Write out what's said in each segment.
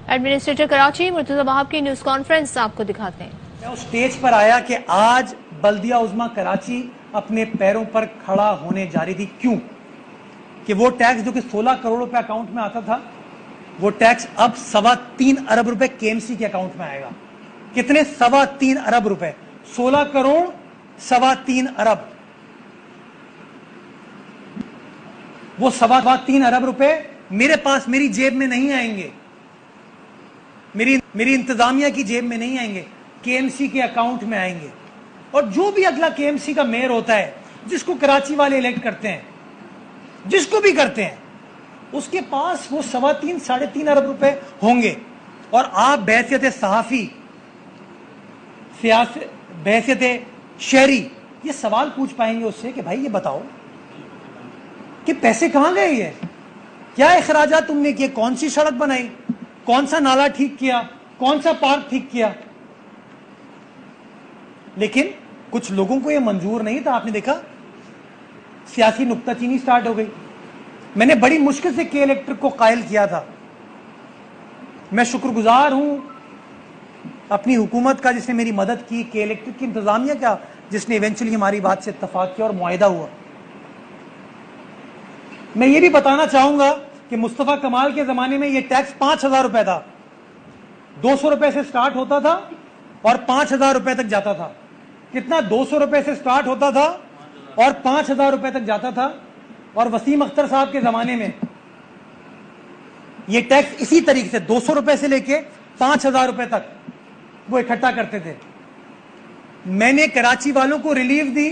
Administrator Karachi Murtaza وہاب کی news conference آپ کو دکھاتے ہیں۔ میں اس سٹیج پر آیا کہ آج بلدیہ عظمیٰ کراچی اپنے پیروں پر کھڑا ہونے جا رہی تھی۔ کیوں؟ کہ وہ ٹیکس جو کہ 16 کروڑ روپے اکاؤنٹ میں آتا تھا، وہ ٹیکس اب 3.25 ارب روپے کے ایم سی کے اکاؤنٹ میں آئے گا۔ کتنے؟ 3.25 ارب روپے۔ 16 کروڑ 3.25 ارب۔ وہ 3.25 ارب روپے میرے پاس، میری جیب میں نہیں آئیں گے، میری انتظامیہ کی جیب میں نہیں آئیں گے، کے ایم سی کے اکاؤنٹ میں آئیں گے۔ اور جو بھی اگلا کے ایم سی کا میئر ہوتا ہے، جس کو کراچی والے الیکٹ کرتے ہیں، جس کو بھی کرتے ہیں، اس کے پاس وہ 3.25 ارب روپے ہوں گے۔ اور آپ بحیثیت صحافی، بحیثیت شہری یہ سوال پوچھ پائیں گے اس سے کہ بھائی یہ بتاؤ کہ پیسے کہاں گئے؟ یہ کیا اخراجات تم نے کیے؟ کون سی سڑک بنائی؟ کون سا نالا ٹھیک کیا؟ کون سا پارک ٹھیک کیا؟ لیکن کچھ لوگوں کو یہ منظور نہیں تھا۔ آپ نے دیکھا سیاسی نکتہ چینی سٹارٹ ہو گئی۔ میں نے بڑی مشکل سے کے الیکٹرک کو قائل کیا تھا۔ میں شکر گزار ہوں اپنی حکومت کا جس نے میری مدد کی، کے الیکٹرک کی انتظامیہ کا جس نے ایونچولی ہماری بات سے اتفاق کیا اور معاہدہ ہوا۔ میں یہ بھی بتانا چاہوں گا کہ مصطفیٰ کمال کے زمانے میں یہ ٹیکس 5,000 روپے تھا۔ 200 روپے سے سٹارٹ ہوتا تھا اور 5,000 روپے تک جاتا تھا۔ کتنا؟ 200 روپے سے سٹارٹ ہوتا تھا اور 5,000 روپے تک جاتا تھا۔ اور وسیم اختر صاحب کے زمانے میں یہ ٹیکس اسی طریقے سے 200 روپے سے لے کے 5,000 روپے تک وہ اکٹھا کرتے تھے۔ میں نے کراچی والوں کو ریلیف دی،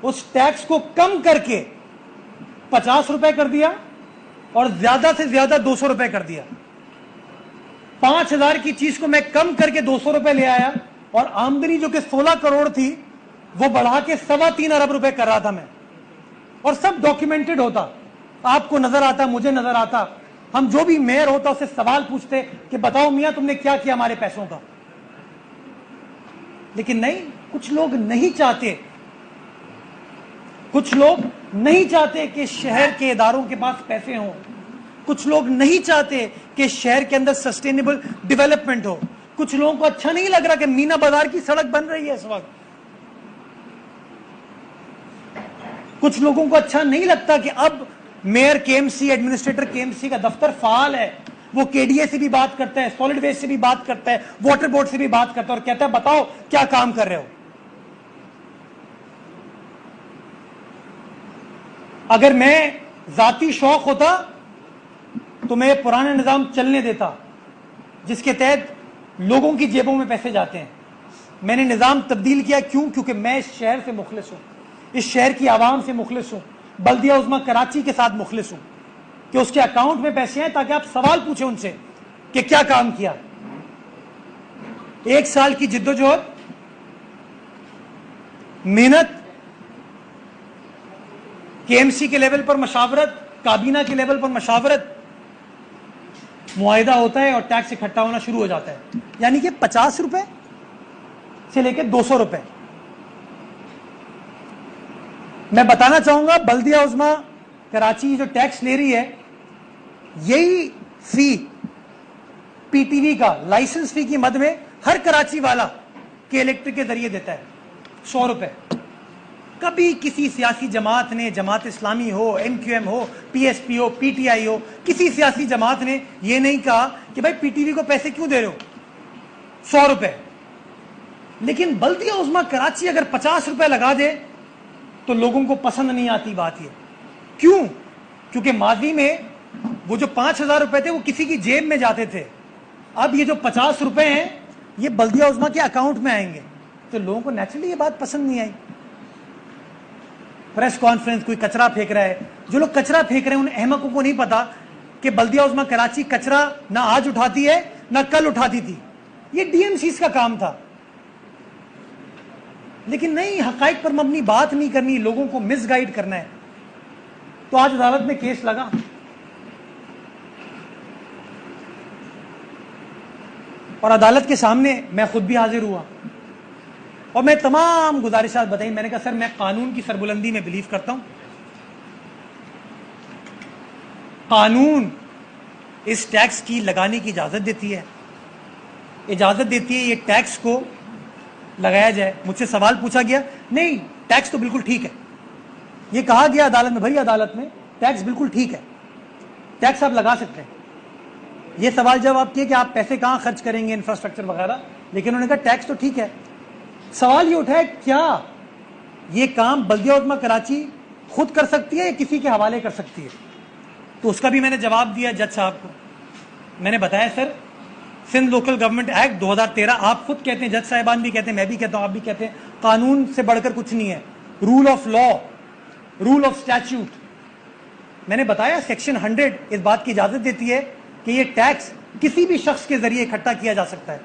اس ٹیکس کو کم کر کے 50 روپے کر دیا اور زیادہ سے زیادہ 200 روپے کر دیا۔ 5,000 کی چیز کو میں کم کر کے 200 روپے لے آیا اور آمدنی جو کہ 16 کروڑ تھی وہ بڑھا کے 3.25 ارب روپے کر رہا تھا میں، اور سب ڈاکیومنٹڈ ہوتا، آپ کو نظر آتا، مجھے نظر آتا۔ ہم جو بھی میئر ہوتا اسے سوال پوچھتے کہ بتاؤ میاں تم نے کیا کیا ہمارے پیسوں کا۔ لیکن نہیں، کچھ لوگ نہیں چاہتے، کچھ لوگ نہیں چاہتے کہ شہر کے اداروں کے پاس پیسے ہوں، کچھ لوگ نہیں چاہتے کہ شہر کے اندر سسٹینیبل ڈیولپمنٹ ہو، کچھ لوگوں کو اچھا نہیں لگ رہا کہ مینا بازار کی سڑک بن رہی ہے اس وقت، کچھ لوگوں کو اچھا نہیں لگتا کہ اب میئر کے ایم سی، ایڈمنسٹریٹر کے ایم سی کا دفتر فعال ہے، وہ کے ڈی اے سے بھی بات کرتا ہے، سالڈ ویسٹ سے بھی بات کرتا ہے، واٹر بورڈ سے بھی بات کرتا ہے اور کہتا ہے بتاؤ کیا کام کر رہے ہو۔ اگر میں ذاتی شوق ہوتا تو میں پرانا نظام چلنے دیتا جس کے تحت لوگوں کی جیبوں میں پیسے جاتے ہیں۔ میں نے نظام تبدیل کیا، کیوں؟ کیونکہ میں اس شہر سے مخلص ہوں، اس شہر کی عوام سے مخلص ہوں، بلدیہ عظمیٰ کراچی کے ساتھ مخلص ہوں کہ اس کے اکاؤنٹ میں پیسے ہیں تاکہ آپ سوال پوچھیں ان سے کہ کیا کام کیا۔ 1 سال کی جدوجہد، محنت، کے ایم سی کے لیول پر مشاورت، کابینہ کے لیول پر مشاورت، معاہدہ ہوتا ہے اور ٹیکس اکٹھا ہونا شروع ہو جاتا ہے۔ یعنی کہ 50 روپے سے لے کے 200 روپے۔ میں بتانا چاہوں گا بلدیہ عظمیٰ کراچی جو ٹیکس لے رہی ہے، یہی فی پی ٹی وی کا لائسنس فی کی مد میں ہر کراچی والا کے الیکٹرک کے ذریعے دیتا ہے 100 روپے۔ کبھی کسی سیاسی جماعت نے، جماعت اسلامی ہو، ایم کیو ایم ہو، پی ایس پی ہو، پی ٹی آئی ہو، کسی سیاسی جماعت نے یہ نہیں کہا کہ بھائی پی ٹی وی کو پیسے کیوں دے رہے ہو 100 روپے۔ لیکن بلدیہ عظمیٰ کراچی اگر 50 روپے لگا دے تو لوگوں کو پسند نہیں آتی بات یہ۔ کیوں؟ کیونکہ ماضی میں وہ جو 5,000 روپے تھے وہ کسی کی جیب میں جاتے تھے، اب یہ جو 50 روپے ہیں یہ بلدیہ عظمیٰ کے اکاؤنٹ میں آئیں گے، تو لوگوں کو نیچرلی یہ بات پسند نہیں آئی۔ پریس کانفرنس، کوئی کچرا پھینک رہا ہے، جو لوگ کچرا پھینک رہے ہیں ان احمقوں کو نہیں پتا کہ بلدیہ عظمیٰ کراچی کچرا نہ آج اٹھاتی ہے نہ کل اٹھاتی تھی، یہ ڈی ایم سیز کا کام تھا۔ لیکن نہیں، حقائق پر مبنی بات نہیں کرنی، لوگوں کو مس گائیڈ کرنا ہے۔ تو آج عدالت میں کیس لگا، اور عدالت کے سامنے میں خود بھی حاضر ہوا اور میں تمام گزارشات بتائیں۔ میں نے کہا سر میں قانون کی سربلندی میں بلیو کرتا ہوں، قانون اس ٹیکس کی لگانے کی اجازت دیتی ہے یہ ٹیکس کو لگایا جائے. مجھ سے سوال پوچھا گیا, نہیں ٹیکس تو بالکل ٹھیک ہے, یہ کہا گیا عدالت میں, بھائی عدالت میں ٹیکس بالکل ٹھیک ہے, ٹیکس آپ لگا سکتے ہیں. یہ سوال جب آپ کیے کہ آپ پیسے کہاں خرچ کریں گے انفراسٹرکچر وغیرہ, لیکن انہوں نے کہا ٹیکس تو ٹھیک ہے. سوال یہ اٹھا ہے کیا یہ کام بلدیہ عظمیٰ کراچی خود کر سکتی ہے یا کسی کے حوالے کر سکتی ہے؟ تو اس کا بھی میں نے جواب دیا جج صاحب کو. میں نے بتایا سر سندھ لوکل گورنمنٹ ایکٹ 2013 آپ خود کہتے ہیں, جج صاحبان بھی کہتے ہیں, میں بھی کہتا ہوں, آپ بھی کہتے ہیں, قانون سے بڑھ کر کچھ نہیں ہے, rule of law, rule of statute. میں نے بتایا سیکشن 100 اس بات کی اجازت دیتی ہے کہ یہ ٹیکس کسی بھی شخص کے ذریعے اکٹھا کیا جا سکتا ہے.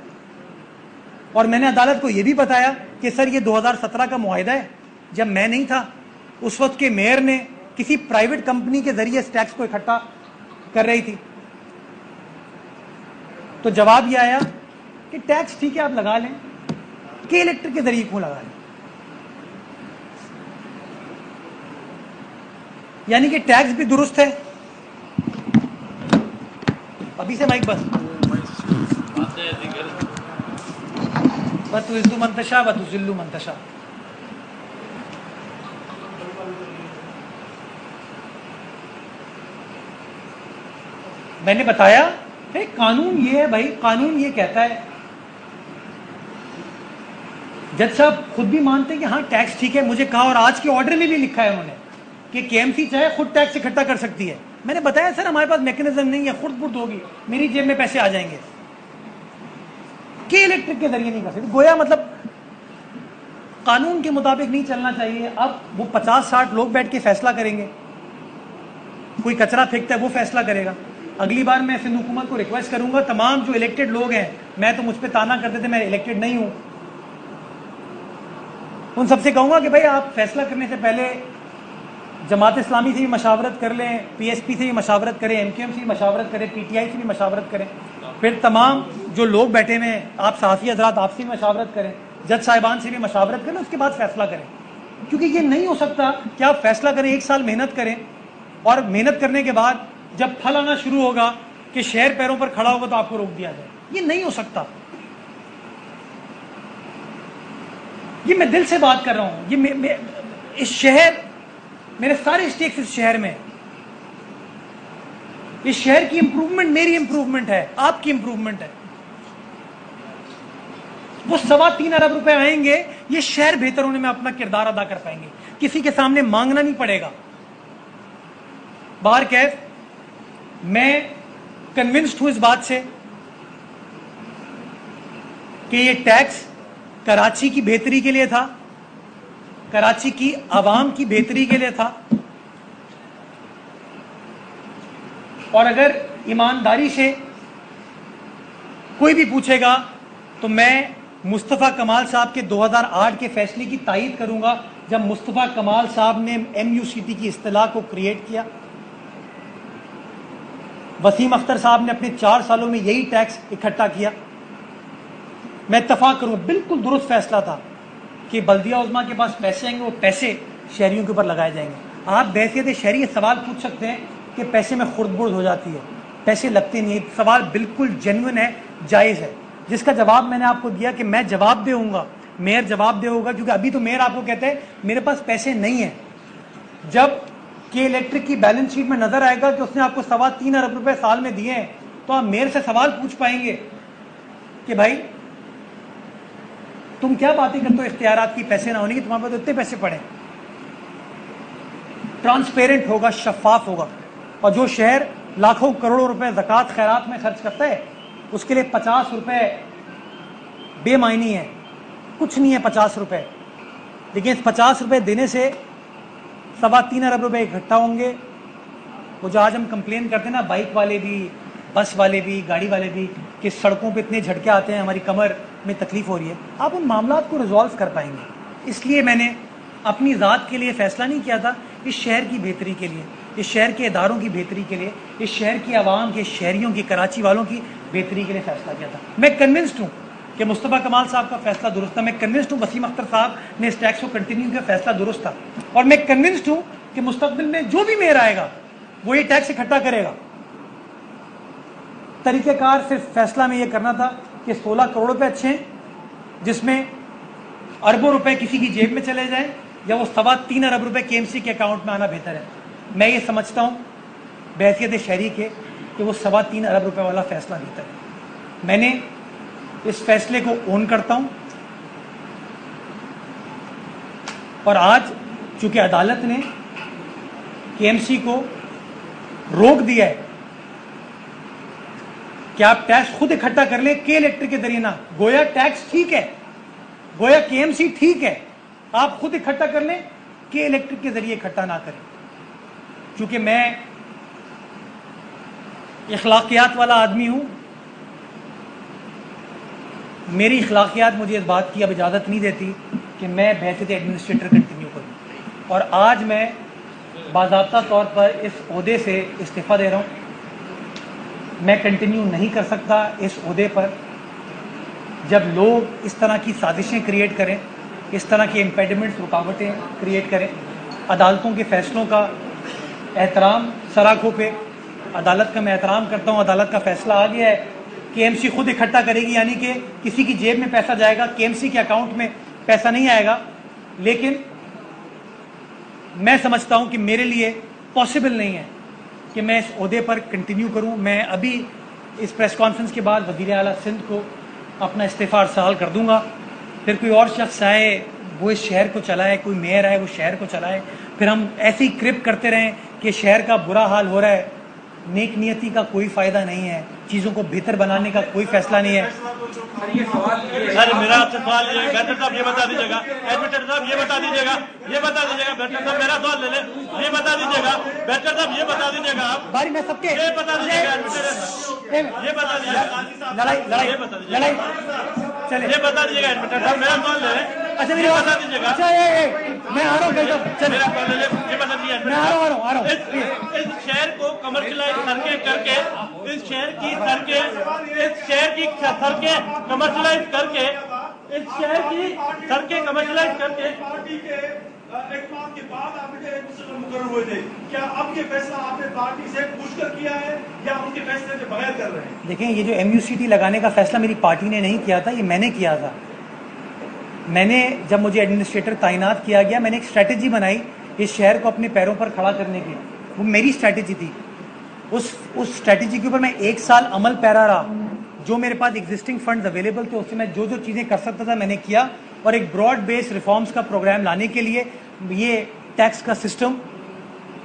اور میں نے عدالت کو یہ بھی بتایا کہ سر یہ 2017 کا معاہدہ ہے, جب میں نہیں تھا اس وقت کے میئر نے کسی پرائیویٹ کمپنی کے ذریعے اس ٹیکس کو اکٹھا کر رہی تھی. تو جواب یہ آیا کہ ٹیکس ٹھیک ہے آپ لگا لیں, کہ الیکٹرک کے ذریعے کیوں لگا لیں. یعنی کہ ٹیکس بھی درست ہے. ابھی سے مائک بس وَتُعِزُّ مَن تَشَاءُ وَتُذِلُّ مَن تَشَاءُ. میں نے بتایا قانون یہ ہے بھائی, قانون یہ کہتا ہے. جج صاحب خود بھی مانتے ہیں کہ ہاں ٹیکس ٹھیک ہے, مجھے کہا اور آج کے آرڈر میں بھی لکھا ہے انہوں نے کہ کے ایم سی چاہے خود ٹیکس اکٹھا کر سکتی ہے. میں نے بتایا سر ہمارے پاس میکنزم نہیں ہے, خود خود ہوگی, میری جیب میں پیسے آ جائیں گے, کہ الیکٹرک کے ذریعے نہیں کر سکتی. گویا مطلب قانون کے مطابق نہیں چلنا چاہیے. اب وہ 50-60 لوگ بیٹھ کے فیصلہ کریں گے, کوئی کچرا پھینکتا ہے وہ فیصلہ کرے گا. اگلی بار میں سندھ حکومت کو ریکویسٹ کروں گا, تمام جو الیکٹڈ لوگ ہیں, میں تو مجھ پہ تانا کرتے تھے میں الیکٹڈ نہیں ہوں, ان سب سے کہوں گا کہ بھائی آپ فیصلہ کرنے سے پہلے جماعت اسلامی سے بھی مشاورت کر لیں, پی ایس پی سے بھی مشاورت کریں, ایم کیو ایم سے بھی مشاورت کریں, پی ٹی آئی سے بھی مشاورت کریں, پھر تمام جو لوگ بیٹھے ہوئے ہیں آپ صحافی حضرات آپ سے بھی مشاورت کریں, جج صاحبان سے بھی مشاورت کریں, اس کے بعد فیصلہ کریں. کیونکہ یہ نہیں ہو سکتا کہ آپ فیصلہ کریں, 1 سال محنت کریں, اور محنت کرنے کے بعد جب پھل آنا شروع ہوگا کہ شہر پیروں پر کھڑا ہوگا تو آپ کو روک دیا جائے. یہ نہیں ہو سکتا. یہ میں دل سے بات کر رہا ہوں. یہ اس شہر, میرے سارے اسٹیکس اس شہر میں, اس شہر کی امپروومنٹ میری امپروومنٹ ہے, آپ کی امپروومنٹ ہے. وہ 3.25 ارب روپے آئیں گے, یہ شہر بہتر ہونے میں اپنا کردار ادا کر پائیں گے, کسی کے سامنے مانگنا نہیں پڑے گا. باہر کیف میں کنونسڈ ہوں اس بات سے کہ یہ ٹیکس کراچی کی بہتری کے لیے تھا, کراچی کی عوام کی بہتری کے لیے تھا. اور اگر ایمانداری سے کوئی بھی پوچھے گا تو میں مصطفیٰ کمال صاحب کے 2008 کے فیصلے کی تائید کروں گا, جب مصطفیٰ کمال صاحب نے ایم یو سی ٹی کی اصطلاح کو کریٹ کیا. وسیم اختر صاحب نے اپنے 4 سالوں میں یہی ٹیکس اکٹھا کیا. میں اتفاق کروں, بالکل درست فیصلہ تھا کہ بلدیہ عظمیٰ کے پاس پیسے آئیں گے, وہ پیسے شہریوں کے اوپر لگائے جائیں گے. آپ بحیثیت شہری یہ سوال پوچھ سکتے ہیں کہ پیسے میں خرد برد ہو جاتی ہے, پیسے لگتے نہیں. سوال بالکل جینوئن ہے, جائز ہے, جس کا جواب میں نے آپ کو دیا کہ میں جواب دے ہوں گا, میئر جواب دے ہوگا, کیونکہ ابھی تو میئر آپ کو کہتے ہیں میرے پاس پیسے نہیں ہیں. جب کہ الیکٹرک کی بیلنس شیٹ میں نظر آئے گا کہ اس نے آپ کو 3.25 ارب روپے سال میں دیے ہیں, تو آپ میئر سے سوال پوچھ پائیں گے کہ بھائی تم کیا باتیں کرتے ہو اختیارات کی, پیسے نہ ہونے کی, تمہارے پاس اتنے پیسے پڑے. ٹرانسپیرنٹ ہوگا, شفاف ہوگا. اور جو شہر لاکھوں کروڑوں روپے زکوٰۃ خیرات میں خرچ کرتا ہے, اس کے لیے 50 روپے بے معنی ہے, کچھ نہیں ہے 50 روپے. لیکن اس 50 روپے دینے سے 3.25 ارب روپے اکٹھا ہوں گے. وہ جو آج ہم کمپلین کرتے ہیں نا, بائک والے بھی, بس والے بھی, گاڑی والے بھی, کہ سڑکوں پہ اتنے جھٹکے آتے ہیں, ہماری کمر میں تکلیف ہو رہی ہے, آپ ان معاملات کو ریزالو کر پائیں گے. اس لیے میں نے اپنی ذات کے لیے فیصلہ نہیں کیا تھا, اس شہر کی بہتری کے لیے, اس شہر کے اداروں کی بہتری کے لیے, اس شہر کی عوام کے, شہریوں کی, کراچی والوں کی بہتری کے لیے فیصلہ کیا تھا. میں کنونسڈ ہوں کہ مصطفیٰ کمال صاحب کا فیصلہ درست تھا. میں کنونسڈ ہوں وسیم اختر صاحب نے اس ٹیکس کو کنٹینیو کیا, فیصلہ درست تھا. اور میں کنونسڈ ہوں کہ مستقبل میں جو بھی میئر آئے گا وہ یہ ٹیکس اکٹھا کرے گا. طریقہ کار صرف فیصلہ میں یہ کرنا تھا کہ 16 کروڑ روپے اچھے ہیں جس میں اربوں روپے کسی کی جیب میں چلے جائیں یا وہ 3.25 ارب روپے KMC کے اکاؤنٹ میں آنا بہتر ہے. میں یہ سمجھتا ہوں بحیثیت شہری کے کہ وہ 3.25 ارب روپے والا فیصلہ بہتر ہے. میں نے اس فیصلے کو اون کرتا ہوں اور آج چونکہ عدالت نے KMC کو روک دیا ہے کہ آپ ٹیکس خود اکٹھا کر لیں کے الیکٹرک کے ذریعے نہ. گویا ٹیکس ٹھیک ہے, گویا KMC ٹھیک ہے, آپ خود اکٹھا کر لیں کے الیکٹرک کے ذریعے اکٹھا نہ کریں. چونکہ میں اخلاقیات والا آدمی ہوں, میری اخلاقیات مجھے اس بات کی اب اجازت نہیں دیتی کہ میں بحیثیت ایڈمنسٹریٹر کنٹینیو کروں, اور آج میں باضابطہ طور پر اس عہدے سے استعفیٰ دے رہا ہوں. میں کنٹینیو نہیں کر سکتا اس عہدے پر جب لوگ اس طرح کی سازشیں کریٹ کریں, اس طرح کی امپیڈمنٹس, رکاوٹیں کریٹ کریں. عدالتوں کے فیصلوں کا احترام سراخوں پہ, عدالت کا میں احترام کرتا ہوں. عدالت کا فیصلہ آ گیا ہے, KMC خود اکٹھا کرے گی, یعنی کہ کسی کی جیب میں پیسہ جائے گا, KMC کے اکاؤنٹ میں پیسہ نہیں آئے گا. لیکن میں سمجھتا ہوں کہ میرے لیے پاسبل نہیں ہے کہ میں اس عہدے پر کنٹینیو کروں. میں ابھی اس پریس کانفرنس کے بعد وزیر اعلیٰ سندھ کو اپنا استعفیٰ ارسال کر دوں گا. پھر کوئی اور شخص آئے وہ اس شہر کو چلائے, کوئی میئر آئے وہ شہر کو چلائے, پھر ہم ایسے ہی کرپ کرتے رہیں کہ شہر کا برا حال ہو رہا ہے. نیک نیتی کا کوئی فائدہ نہیں ہے, چیزوں کو بہتر بنانے کا کوئی فیصلہ نہیں ہے. سر میرا آپ سے سوال یہ ہے, بیٹر صاحب یہ بتا دیجیے گا, ایڈمیٹر صاحب یہ بتا دیجیے گا, بیٹر صاحب میرا سوال لے لیں, یہ بتا دیجیے گا, بیٹر صاحب یہ بتا دیجیے گا, آپ باری میں سب کے یہ بتا دیجیے گا, ایڈمیٹر یہ بتا دیجیے گا, لڑائی چلے, یہ بتا دیجیے گا, ایڈمیٹر صاحب میرا سوال لے لیں. اچھا میری بات بتا دیجیے گا, میں آ رہا ہوں, میرا سوال لے لیں, یہ بتا دیجیے میں آ رہا ہوں. اس شہر کو کمرشلائز کر کے اس شہر کی سڑکیں کمرشلائز کر کے پارٹی کے اقدام کے بعد آپ کے مقرر ہوئے تھے, کیا اب یہ فیصلہ آپ نے پارٹی سے پوچھ کر کیا ہے یا ان کے فیصلے کے بغیر کر رہے ہیں؟ دیکھیں, یہ جو MUCT لگانے کا فیصلہ میری پارٹی نے نہیں کیا تھا, یہ میں نے کیا تھا. میں نے جب مجھے ایڈمنسٹریٹر تعینات کیا گیا, میں نے ایک اسٹریٹجی بنائی اس شہر کو اپنے پیروں پر کھڑا کرنے کی. وہ میری اسٹریٹجی تھی. اس اسٹریٹجی کے اوپر میں 1 سال عمل پیرا رہا. جو میرے پاس ایگزسٹنگ فنڈز اویلیبل تھے اس سے میں جو چیزیں کر سکتا تھا میں نے کیا, اور ایک براڈ بیس ریفارمز کا پروگرام لانے کے لیے یہ ٹیکس کا سسٹم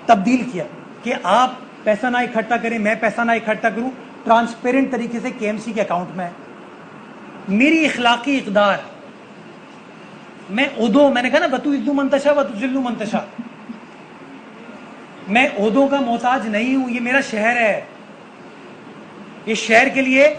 تبدیل کیا کہ آپ پیسہ نہ اکٹھا کریں, میں پیسہ نہ اکٹھا کروں, ٹرانسپیرنٹ طریقے سے KMC کے اکاؤنٹ میں. میری اخلاقی اقدار, میں نے کہا نا بتو ازو منتشا بتو ذلو منتشا, میں عہدوں کا محتاج نہیں ہوں. یہ میرا شہر ہے, اس شہر کے لیے